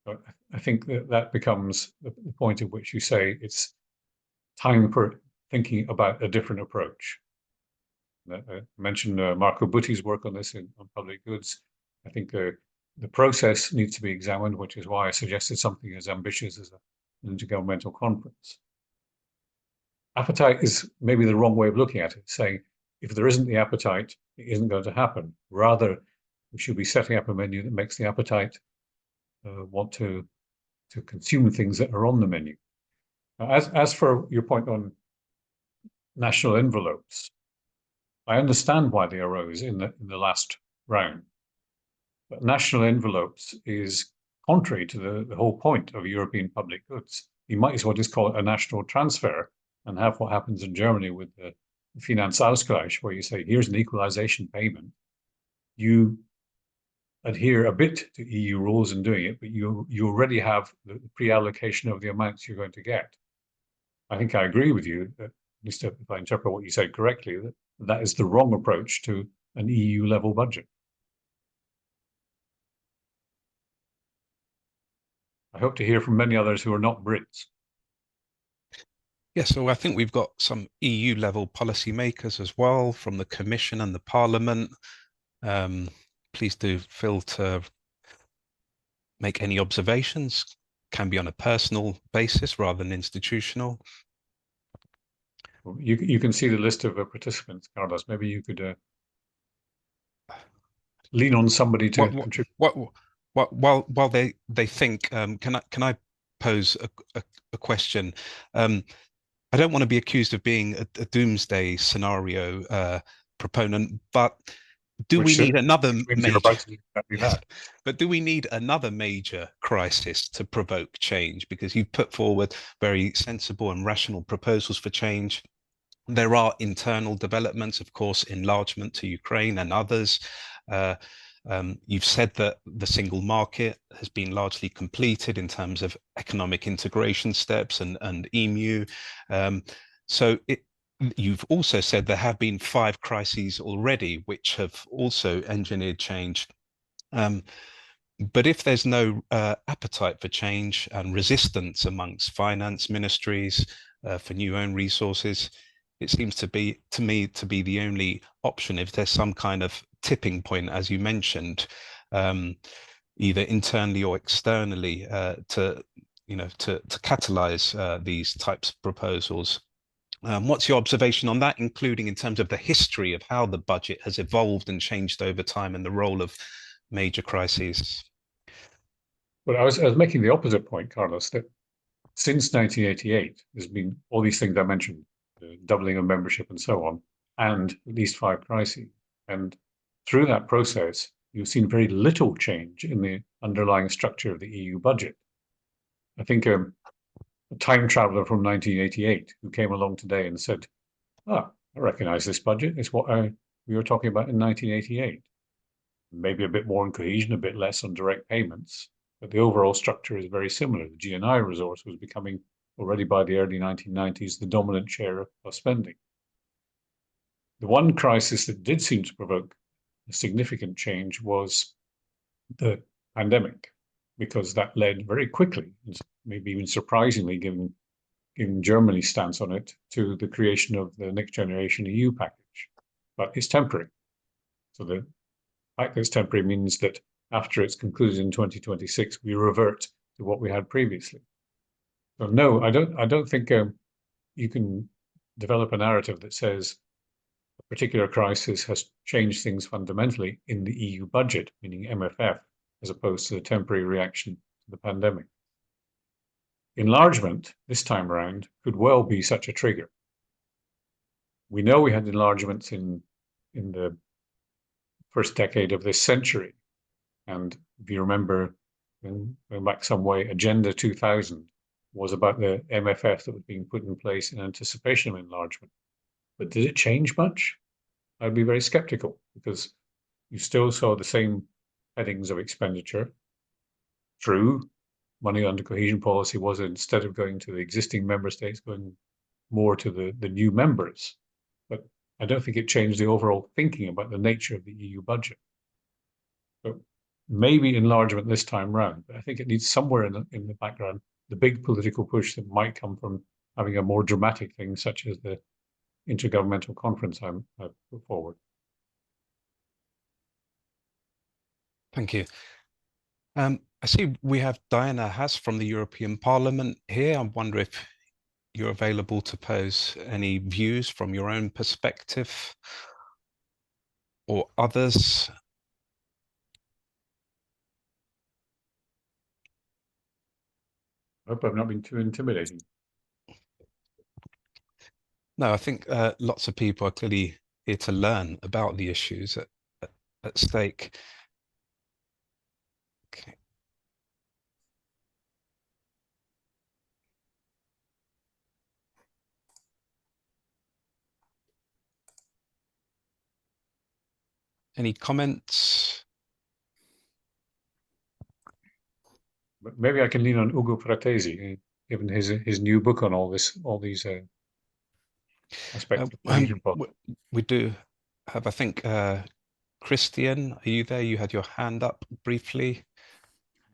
But I think that becomes the point at which you say it's time for thinking about a different approach. I mentioned Marco Butti's work on this on public goods. I think the process needs to be examined, which is why I suggested something as ambitious as an intergovernmental conference. Appetite is maybe the wrong way of looking at it, saying if there isn't the appetite, it isn't going to happen. Rather, we should be setting up a menu that makes the appetite want to consume things that are on the menu. As for your point on national envelopes, I understand why they arose in the last round. But national envelopes is contrary to the whole point of European public goods. You might as well just call it a national transfer and have what happens in Germany with the Finanzausgleich, where you say, here's an equalization payment. You adhere a bit to EU rules in doing it, but you already have the pre-allocation of the amounts you're going to get. I think I agree with you, that, at least if I interpret what you said correctly, that is the wrong approach to an EU level budget. I hope to hear from many others who are not Brits.
Yeah, so I think we've got some EU level policymakers as well from the Commission and the Parliament. Please do feel to make any observations, can be on a personal basis rather than institutional.
You can see the list of participants, Carlos. Maybe you could lean on somebody to contribute.
While they think, can I pose a question? I don't want to be accused of being a doomsday scenario proponent, but do we need another major? But do we need another major crisis to provoke change? Because you've put forward very sensible and rational proposals for change. There are internal developments, of course, enlargement to Ukraine and others. You've said that the single market has been largely completed in terms of economic integration steps and EMU. You've also said there have been 5 crises already, which have also engineered change. But if there's no appetite for change and resistance amongst finance ministries for new own resources, it seems to me to be the only option if there's some kind of tipping point, as you mentioned, either internally or externally, to catalyze these types of proposals. What's your observation on that, including in terms of the history of how the budget has evolved and changed over time and the role of major crises?
Well, I was making the opposite point, Carlos, that since 1988, there's been all these things I mentioned, the doubling of membership and so on, and at least 5 crises. And through that process, you've seen very little change in the underlying structure of the EU budget. I think a time traveler from 1988 who came along today and said, I recognize this budget. It's what we were talking about in 1988. Maybe a bit more on cohesion, a bit less on direct payments, but the overall structure is very similar. The GNI resource was becoming, already by the early 1990s, the dominant share of spending. The one crisis that did seem to provoke a significant change was the pandemic, because that led very quickly, maybe even surprisingly, given Germany's stance on it, to the creation of the Next Generation EU package. But it's temporary. So the fact that it's temporary means that after it's concluded in 2026, we revert to what we had previously. So no, I don't think you can develop a narrative that says a particular crisis has changed things fundamentally in the EU budget, meaning MFF, as opposed to the temporary reaction to the pandemic. Enlargement this time around could well be such a trigger. We know we had enlargements in the first decade of this century. And if you remember, going back some way, Agenda 2000 was about the MFF that was being put in place in anticipation of enlargement. But did it change much? I'd be very skeptical, because you still saw the same headings of expenditure. True, money under cohesion policy was, instead of going to the existing member states, going more to the new members. But I don't think it changed the overall thinking about the nature of the EU budget. So maybe enlargement this time round, but I think it needs somewhere in the background the big political push that might come from having a more dramatic thing, such as the intergovernmental conference I put forward.
Thank you. I see we have Diana Haas from the European Parliament here. I wonder if you're available to pose any views from your own perspective or others.
I hope I've not been too intimidating.
No, I think lots of people are clearly here to learn about the issues at stake. Okay. Any comments?
But maybe I can lean on Ugo Fratesi, given his new book on all these aspects of cohesion policy.
We do have, I think, Christian, are you there? You had your hand up briefly.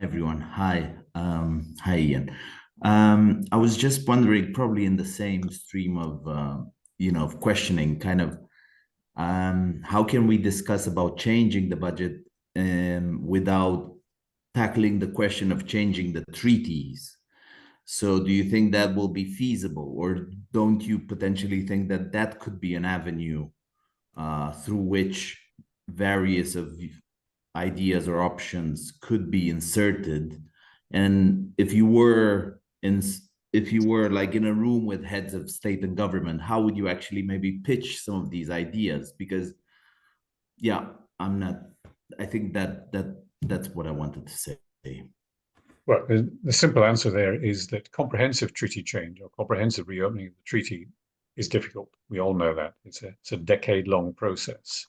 Everyone, hi. Hi, Ian. I was just wondering, probably in the same stream of, of questioning, kind of, how can we discuss about changing the budget without tackling the question of changing the treaties? So do you think that will be feasible, or don't you potentially think that that could be an avenue through which various of ideas or options could be inserted? And if you were like in a room with heads of state and government, how would you actually maybe pitch some of these ideas? Because yeah, I think that's what I wanted to say.
Well, the simple answer there is that comprehensive treaty change or comprehensive reopening of the treaty is difficult. We all know that. It's a decade-long process.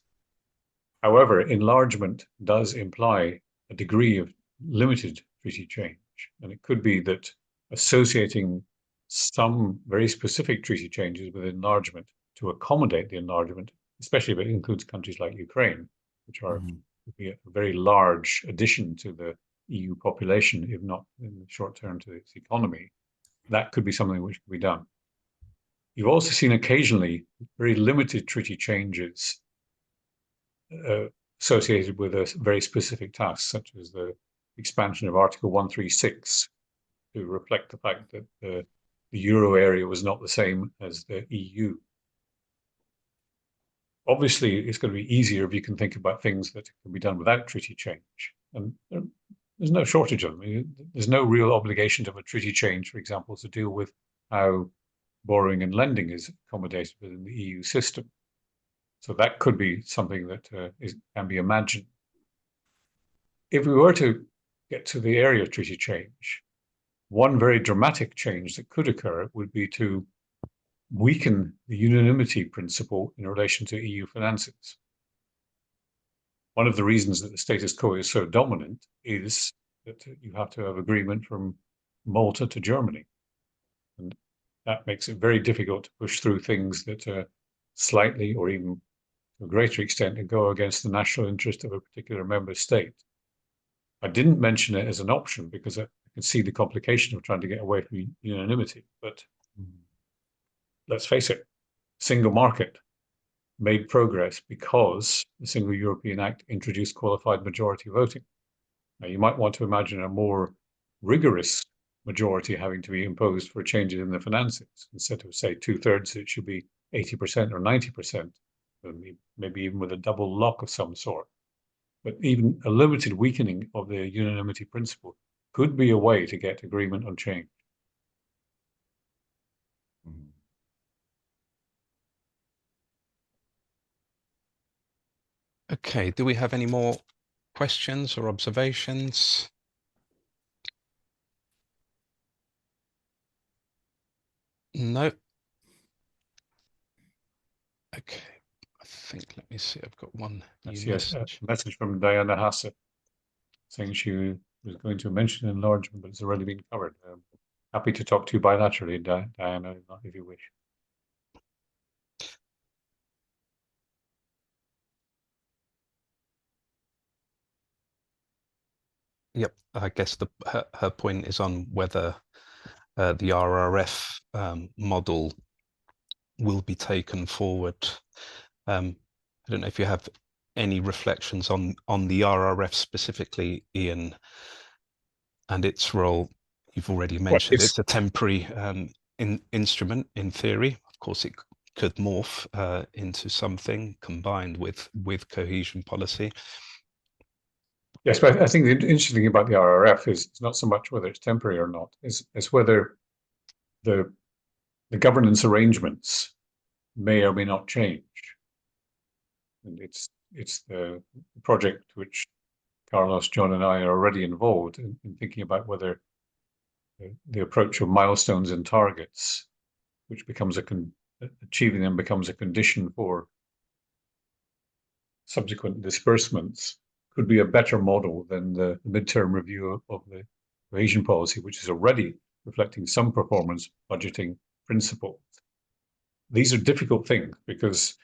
However, enlargement does imply a degree of limited treaty change. And it could be that associating some very specific treaty changes with enlargement to accommodate the enlargement, especially if it includes countries like Ukraine, which are would be a very large addition to the EU population, if not in the short term to its economy, that could be something which could be done. You've also seen occasionally very limited treaty changes associated with a very specific task, such as the expansion of Article 136 to reflect the fact that the euro area was not the same as the EU. Obviously, it's going to be easier if you can think about things that can be done without treaty change. And there's no shortage of them. There's no real obligation to have a treaty change, for example, to deal with how borrowing and lending is accommodated within the EU system. So that could be something that can be imagined. If we were to get to the area of treaty change, one very dramatic change that could occur would be to weaken the unanimity principle in relation to EU finances. One of the reasons that the status quo is so dominant is that you have to have agreement from Malta to Germany. And that makes it very difficult to push through things that are slightly or even to a greater extent to go against the national interest of a particular member state. I didn't mention it as an option because I can see the complication of trying to get away from unanimity. But let's face it, single market made progress because the Single European Act introduced qualified majority voting. Now, you might want to imagine a more rigorous majority having to be imposed for changes in the finances. Instead of, say, 2/3, it should be 80% or 90%, maybe even with a double lock of some sort. But even a limited weakening of the unanimity principle could be a way to get agreement on change.
Okay, do we have any more questions or observations? No. Okay, I think, let me see, I've got one new message.
A message from Diana Hasse saying she was going to mention enlargement, but it's already been covered. Happy to talk to you bilaterally, Diana, if you wish.
Yep, I guess her point is on whether the RRF model will be taken forward. I don't know if you have any reflections on the RRF specifically, Ian, and its role. You've already mentioned it's a temporary instrument in theory. Of course, it could morph into something combined with cohesion policy.
Yes, but I think the interesting thing about the RRF is not so much whether it's temporary or not, is whether the governance arrangements may or may not change. And it's the project which Carlos, John, and I are already involved in thinking about whether the approach of milestones and targets, which becomes achieving them becomes a condition for subsequent disbursements, could be a better model than the midterm review of the cohesion policy, which is already reflecting some performance budgeting principles. These are difficult things because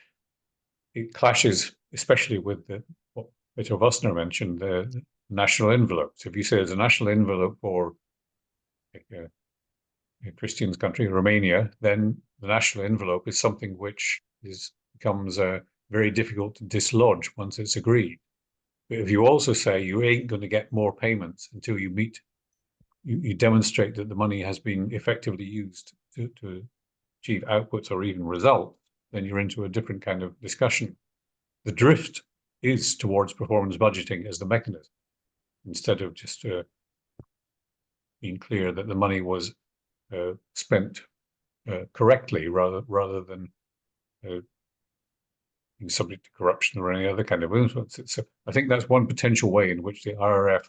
it clashes, especially with what Peter Vosner mentioned, the national envelopes. If you say there's a national envelope for a Christian's country, Romania, then the national envelope is something which becomes very difficult to dislodge once it's agreed. But if you also say you ain't going to get more payments until you demonstrate that the money has been effectively used to achieve outputs or even results, then you're into a different kind of discussion. The drift is towards performance budgeting as the mechanism, instead of just being clear that the money was spent correctly, rather than being subject to corruption or any other kind of influence. I think that's one potential way in which the RRF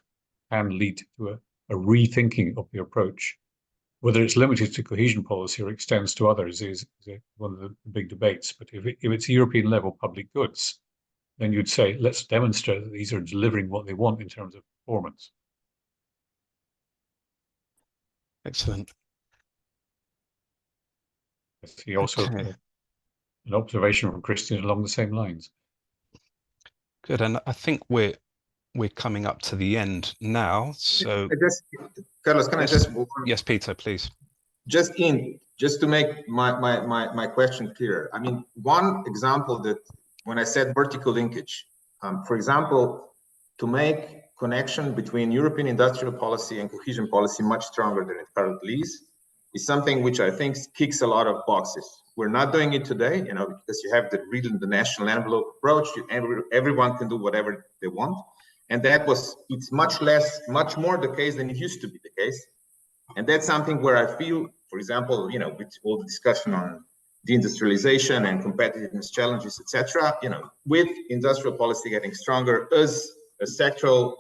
can lead to a rethinking of the approach. Whether it's limited to cohesion policy or extends to others is one of the big debates. But if it's European level public goods, then you'd say, let's demonstrate that these are delivering what they want in terms of performance.
Excellent.
I see also an observation from Christian along the same lines.
Good, and I think we're coming up to the end now. So,
Carlos, can I just move on?
Yes, Peter, please.
Just to make my question clear. I mean, one example that when I said vertical linkage, for example, to make connection between European industrial policy and cohesion policy much stronger than it currently is something which I think kicks a lot of boxes. We're not doing it today, because you have the national envelope approach. Everyone can do whatever they want, and it's much more the case than it used to be the case. And that's something where I feel, for example, with all the discussion on deindustrialization and competitiveness challenges, etc., with industrial policy getting stronger as a sectoral,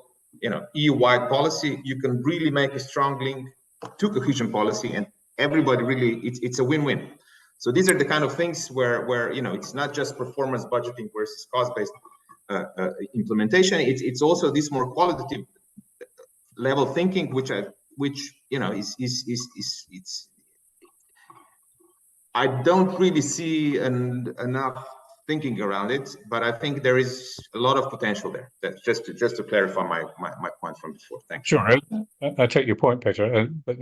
EU-wide policy, you can really make a strong link to cohesion policy, and everybody really, it's a win-win. So these are the kind of things where it's not just performance budgeting versus cost-based implementation. It's also this more qualitative level thinking, which is I don't really see enough thinking around it, but I think there is a lot of potential there. That's just to clarify my point from before. Thanks.
Sure, I take your point, Peter. But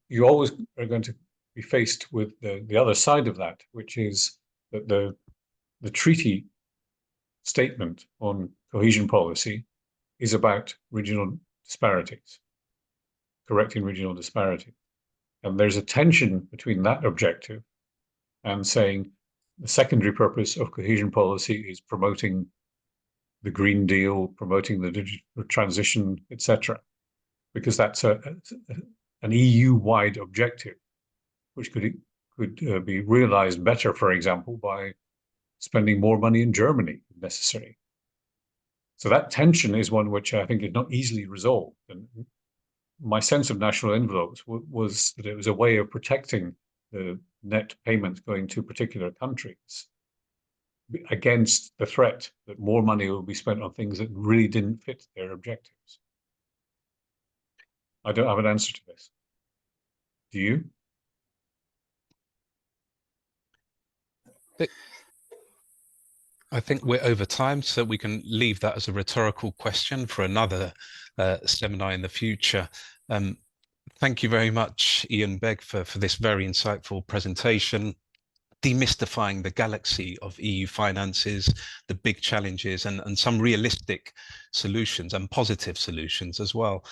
you always are going to be faced with the other side of that, which is that the treaty statement on cohesion policy is about regional disparities, correcting regional disparities. And there's a tension between that objective and saying the secondary purpose of cohesion policy is promoting the Green Deal, promoting the digital transition, etc., because that's an EU-wide objective, which could be realized better, for example, by spending more money in Germany if necessary. So that tension is one which I think is not easily resolved. And my sense of national envelopes was that it was a way of protecting the net payments going to particular countries against the threat that more money will be spent on things that really didn't fit their objectives. I don't have an answer to this. Do you?
I think we're over time, so we can leave that as a rhetorical question for another seminar in the future. Thank you very much, Iain Begg, for this very insightful presentation, demystifying the galaxy of EU finances, the big challenges, and some realistic solutions and positive solutions as well.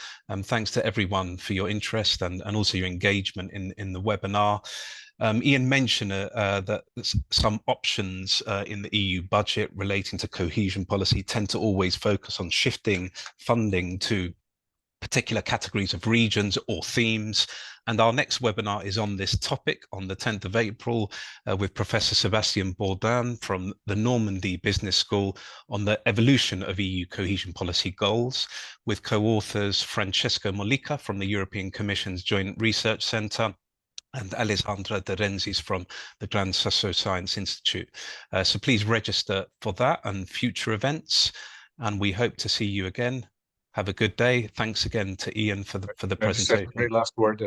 Thanks to everyone for your interest and also your engagement in the webinar. Iain mentioned that some options in the EU budget relating to cohesion policy tend to always focus on shifting funding to particular categories of regions or themes. And our next webinar is on this topic on the 10th of April with Professor Sébastien Bourdin from the Normandy Business School on the evolution of EU cohesion policy goals, with co-authors Francesco Mollica from the European Commission's Joint Research Centre and Alessandra De Renzis from the Grand Sasso Science Institute. So please register for that and future events, and we hope to see you again. Have a good day. Thanks again to Iain for the presentation.
Very last word.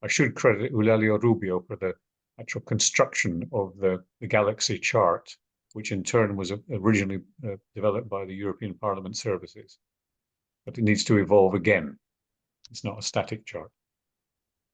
I should credit Eulalia Rubio for the actual construction of the Galaxy chart, which in turn was originally developed by the European Parliament services. But it needs to evolve again. It's not a static chart.